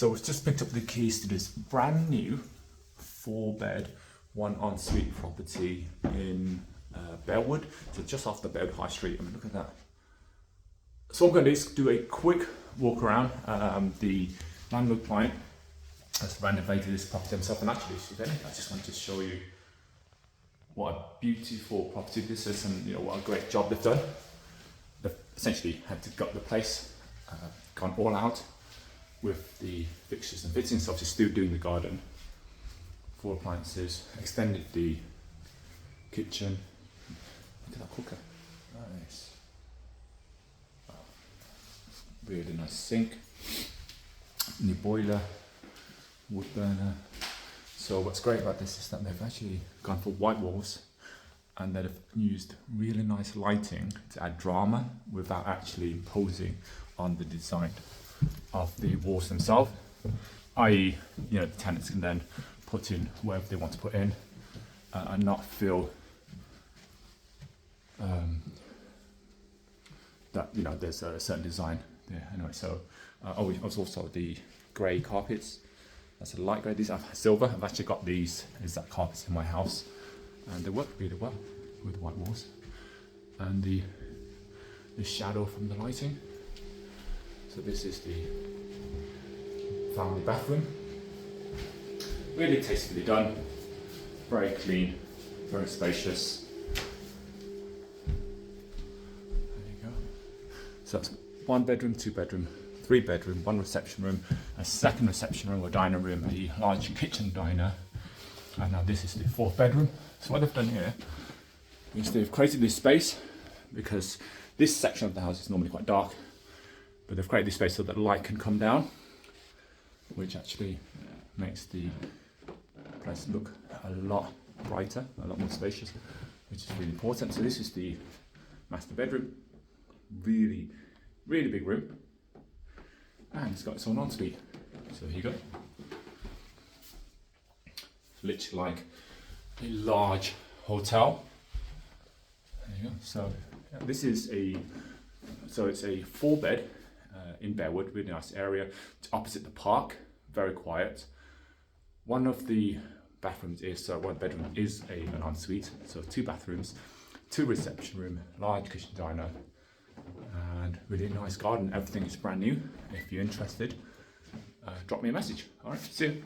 So we've just picked up the keys to this brand new 4-bed, 1 ensuite property in Bearwood, so just off the Bearwood High Street. I mean, look at that. So I'm going to do a quick walk around. The landlord client has renovated this property himself, and actually, I just wanted to show you what a beautiful property this is, and what a great job they've done. They've essentially had to gut the place, gone all out with the fixtures and fittings, obviously still doing the garden, 4 appliances, extended the kitchen. Look at that cooker, nice. Wow. Really nice sink, new boiler, wood burner. So what's great about this is that they've actually gone for white walls, and they've used really nice lighting to add drama without actually imposing on the design of the walls themselves, i.e. the tenants can then put in whatever they want to put in and not feel that there's a certain design there. Anyway, so also the grey carpets. That's a light grey. These are silver. I've actually got these exact carpets in my house, and they work really well with white walls. And the shadow from the lighting. So this is the family bathroom. Really tastefully done. Very clean, very spacious. There you go. So that's 1 bedroom, 2 bedroom, 3 bedroom, 1 reception room, a second reception room or dining room, a large kitchen diner. And now this is the 4th bedroom. So what they've done here is they've created this space, because this section of the house is normally quite dark, but they've created this space so that light can come down, which actually makes the place look a lot brighter, a lot more spacious, which is really important. So this is the master bedroom, really, really big room, and it's got its own ensuite. So here you go. It's literally like a large hotel. There you go. So this is it's a 4-bed in Bearwood, really nice area. It's opposite the park, very quiet. One of the bathrooms is, one bedroom is an ensuite, so 2 bathrooms, 2 reception room, large kitchen diner, and really nice garden. Everything is brand new. If you're interested, drop me a message. All right, see you.